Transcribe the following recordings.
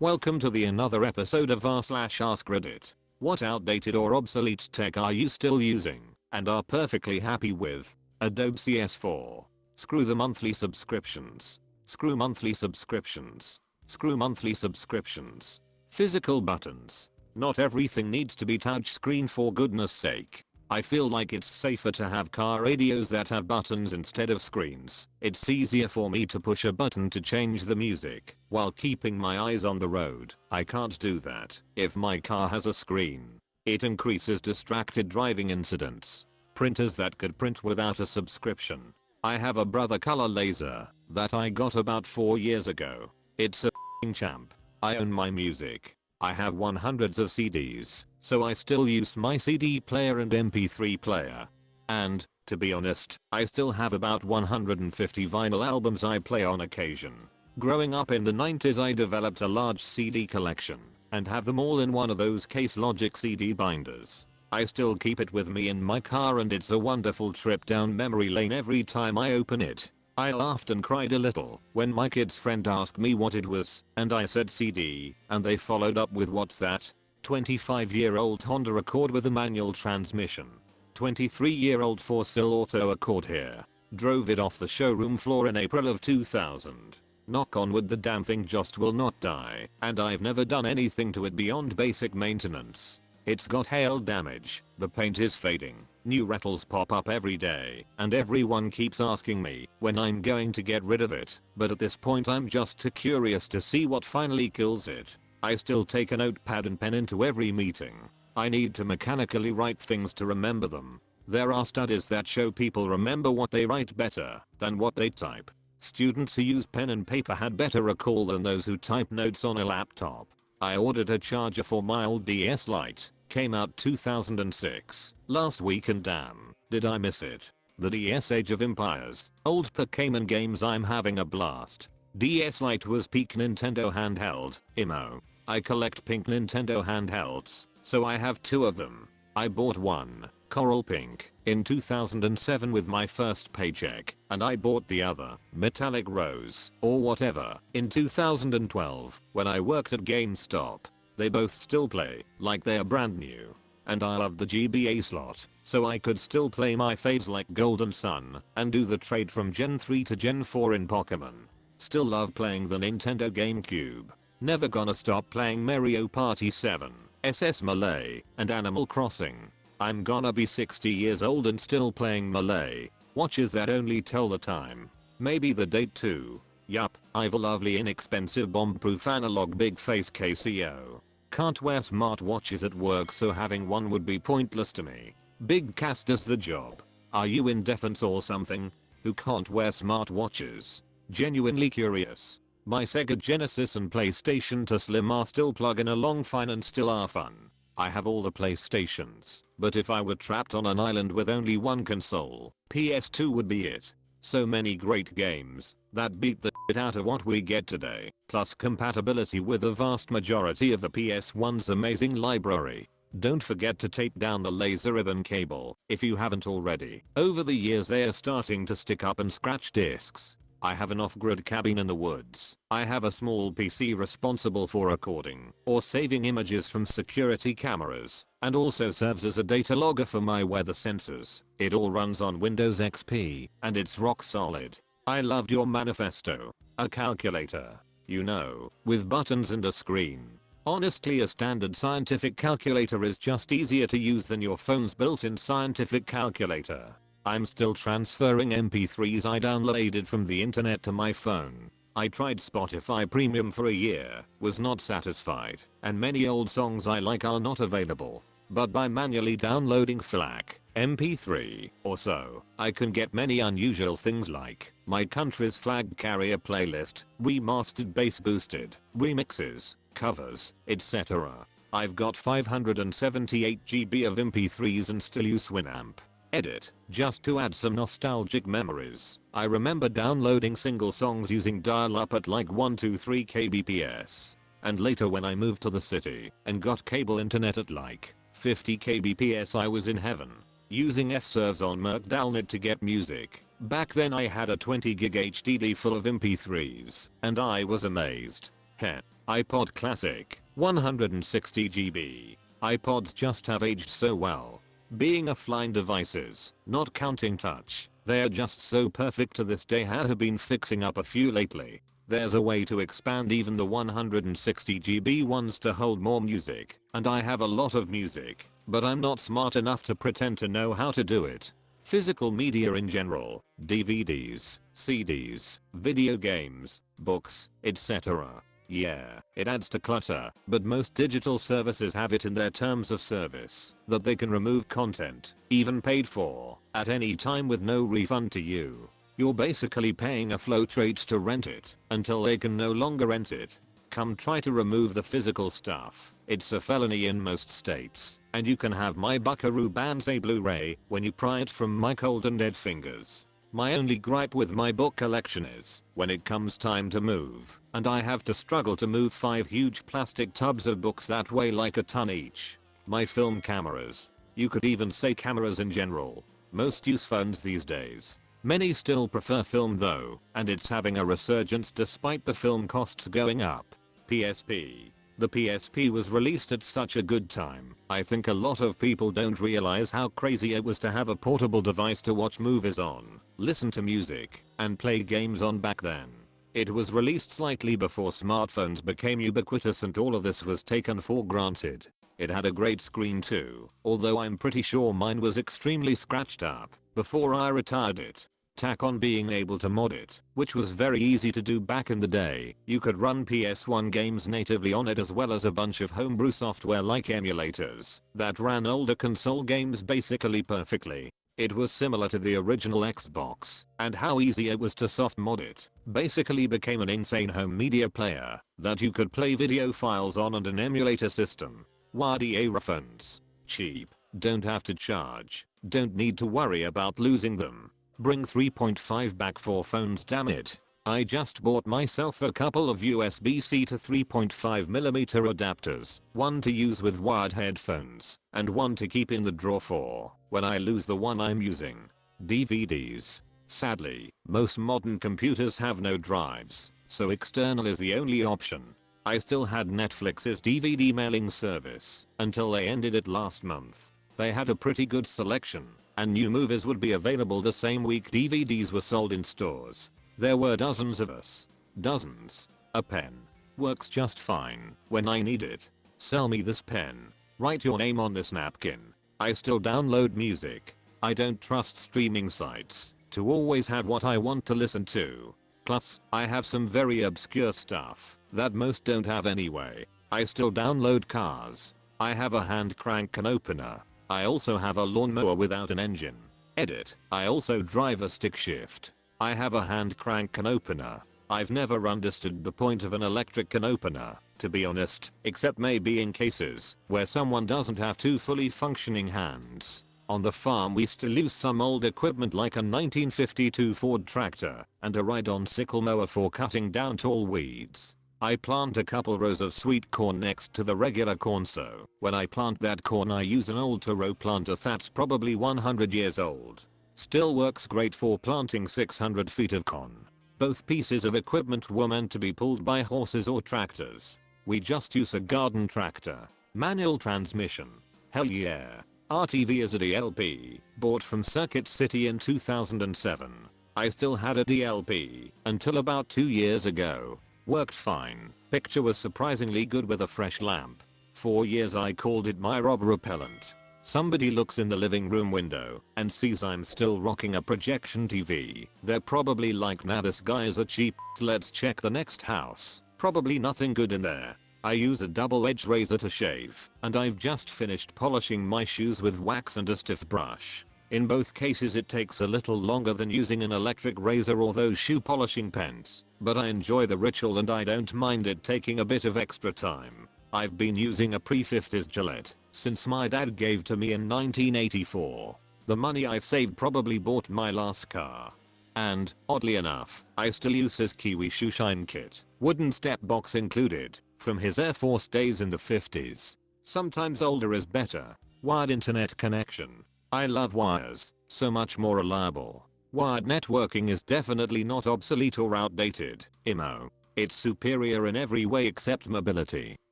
Welcome to the another episode of r/Askreddit. What outdated or obsolete tech are you still using and are perfectly happy with? Adobe CS4. Screw the monthly subscriptions. Screw monthly subscriptions. Screw monthly subscriptions. Physical buttons. Not everything needs to be touchscreen, for goodness sake. I feel like it's safer to have car radios that have buttons instead of screens. It's easier for me to push a button to change the music while keeping my eyes on the road. I can't do that if my car has a screen. It increases distracted driving incidents. Printers that could print without a subscription. I have a Brother color laser that I got about 4 years ago. It's a f***ing champ. I own my music. I have hundreds of CDs, so I still use my CD player and MP3 player. And, to be honest, I still have about 150 vinyl albums I play on occasion. Growing up in the 90s, I developed a large CD collection and have them all in one of those Case Logic CD binders. I still keep it with me in my car, and it's a wonderful trip down memory lane every time I open it. I laughed and cried a little when my kid's friend asked me what it was, and I said CD, and they followed up with, "What's that?" 25-year-old Honda Accord with a manual transmission. 23-year-old 4-cylinder auto Accord here. Drove it off the showroom floor in April of 2000. Knock on wood, the damn thing just will not die, and I've never done anything to it beyond basic maintenance. It's got hail damage, the paint is fading, new rattles pop up every day, and everyone keeps asking me when I'm going to get rid of it, but at this point I'm just too curious to see what finally kills it. I still take a notepad and pen into every meeting. I need to mechanically write things to remember them. There are studies that show people remember what they write better than what they type. Students who use pen and paper had better recall than those who type notes on a laptop. I ordered a charger for my old DS Lite. Came out 2006 last week, and damn, did I miss it. The DS Age of Empires, old Pokemon games, I'm having a blast. DS Lite was peak Nintendo handheld, emo. I collect pink Nintendo handhelds, so I have 2 of them. I bought one, Coral Pink, in 2007 with my first paycheck, and I bought the other, Metallic Rose, or whatever, in 2012 when I worked at GameStop. They both still play like they are brand new. And I love the GBA slot, so I could still play my faves like Golden Sun and do the trade from Gen 3 to Gen 4 in Pokemon. Still love playing the Nintendo GameCube. Never gonna stop playing Mario Party 7, SS Melee, and Animal Crossing. I'm gonna be 60 years old and still playing Melee. Watches that only tell the time. Maybe the date too. Yup, I've a lovely inexpensive bomb-proof analog big face Casio. Can't wear smartwatches at work, so having one would be pointless to me. Big Cass does the job. Are you in defense or something? Who can't wear smartwatches? Genuinely curious. My Sega Genesis and PlayStation 2 Slim are still plugging along fine and still are fun. I have all the PlayStations, but if I were trapped on an island with only one console, PS2 would be it. So many great games that beat the shit out of what we get today, plus compatibility with the vast majority of the PS1's amazing library. Don't forget to tape down the laser ribbon cable if you haven't already. Over the years they are starting to stick up and scratch discs. I have an off-grid cabin in the woods. I have a small PC responsible for recording or saving images from security cameras, and also serves as a data logger for my weather sensors. It all runs on Windows XP, and it's rock solid. I loved your manifesto. A calculator. You know, with buttons and a screen. Honestly, a standard scientific calculator is just easier to use than your phone's built-in scientific calculator. I'm still transferring MP3s I downloaded from the internet to my phone. I tried Spotify Premium for a year, was not satisfied, and many old songs I like are not available. But by manually downloading FLAC, MP3, or so, I can get many unusual things like my country's flag carrier playlist, remastered bass boosted, remixes, covers, etc. I've got 578 GB of MP3s and still use Winamp. Edit, just to add some nostalgic memories. I remember downloading single songs using dial-up at like 123 kbps. And later when I moved to the city and got cable internet at like 50 kbps, I was in heaven. Using F-serves on Mercdalnet to get music. Back then I had a 20 gig HDD full of MP3s, and I was amazed. Heh. iPod Classic, 160 GB. iPods just have aged so well. Being offline devices, not counting touch, they are just so perfect to this day. Have been fixing up a few lately. There's a way to expand even the 160 GB ones to hold more music, and I have a lot of music, but I'm not smart enough to pretend to know how to do it. Physical media in general, DVDs, CDs, video games, books, etc. Yeah, it adds to clutter, but most digital services have it in their terms of service that they can remove content, even paid for, at any time with no refund to you. You're basically paying a float rate to rent it until they can no longer rent it. Come try to remove the physical stuff. It's a felony in most states, and you can have my Buckaroo Banzai Blu-ray when you pry it from my cold and dead fingers. My only gripe with my book collection is when it comes time to move, and I have to struggle to move 5 huge plastic tubs of books that weigh like a ton each. My film cameras. You could even say cameras in general. Most use phones these days. Many still prefer film though, and it's having a resurgence despite the film costs going up. PSP. The PSP was released at such a good time. I think a lot of people don't realize how crazy it was to have a portable device to watch movies on, listen to music, and play games on back then. It was released slightly before smartphones became ubiquitous and all of this was taken for granted. It had a great screen too, although I'm pretty sure mine was extremely scratched up before I retired it. Tack on being able to mod it, which was very easy to do back in the day. You could run PS1 games natively on it as well as a bunch of homebrew software like emulators that ran older console games basically perfectly. It was similar to the original Xbox, and how easy it was to soft mod it basically became an insane home media player that you could play video files on and an emulator system. Wired earphones. Cheap. Don't have to charge. Don't need to worry about losing them. Bring 3.5 back for phones, damn it. I just bought myself a couple of USB-C to 3.5mm adapters, one to use with wired headphones, and one to keep in the drawer for when I lose the one I'm using. DVDs. Sadly, most modern computers have no drives, so external is the only option. I still had Netflix's DVD mailing service until they ended it last month. They had a pretty good selection, and new movies would be available the same week DVDs were sold in stores. There were dozens of us. Dozens. A pen. Works just fine when I need it. Sell me this pen. Write your name on this napkin. I still download music. I don't trust streaming sites to always have what I want to listen to. Plus, I have some very obscure stuff that most don't have anyway. I still download cars. I have a hand crank can opener. I also have a lawnmower without an engine. Edit. I also drive a stick shift. I have a hand crank can opener. I've never understood the point of an electric can opener, to be honest, except maybe in cases where someone doesn't have 2 fully functioning hands. On the farm we still use some old equipment like a 1952 Ford tractor and a ride-on sickle mower for cutting down tall weeds. I plant a couple rows of sweet corn next to the regular corn, so when I plant that corn I use an old Toro planter that's probably 100 years old. Still works great for planting 600 feet of corn. Both pieces of equipment were meant to be pulled by horses or tractors. We just use a garden tractor. Manual transmission. Hell yeah. RTV is a DLP, bought from Circuit City in 2007. I still had a DLP until about 2 years ago. Worked fine. Picture was surprisingly good with a fresh lamp. 4 years I called it my rob repellent. Somebody looks in the living room window and sees I'm still rocking a projection TV. They're probably like, nah, this guy is a cheap, let's check the next house. Probably nothing good in there. I use a double-edged razor to shave, and I've just finished polishing my shoes with wax and a stiff brush. In both cases it takes a little longer than using an electric razor or those shoe polishing pens, but I enjoy the ritual and I don't mind it taking a bit of extra time. I've been using a pre-50s Gillette since my dad gave to me in 1984. The money I've saved probably bought my last car. And, oddly enough, I still use his Kiwi shoe shine kit, wooden step box included, from his Air Force days in the 50s. Sometimes older is better. Wired internet connection. I love wires, so much more reliable. Wired networking is definitely not obsolete or outdated, IMO. It's superior in every way except mobility.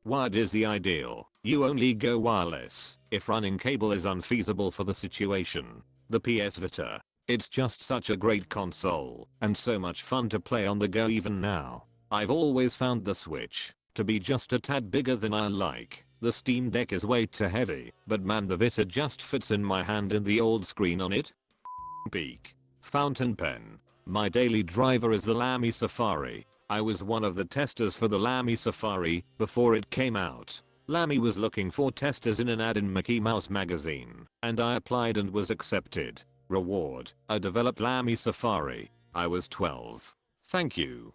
Wired is the ideal. You only go wireless if running cable is unfeasible for the situation. The PS Vita. It's just such a great console and so much fun to play on the go even now. I've always found the Switch to be just a tad bigger than I like. The Steam Deck is way too heavy, but man, the Vita just fits in my hand and the old screen on it. Peak. Fountain pen. My daily driver is the Lamy Safari. I was one of the testers for the Lamy Safari before it came out. Lamy was looking for testers in an ad in Mickey Mouse magazine, and I applied and was accepted. Reward: I developed Lamy Safari. I was 12. Thank you.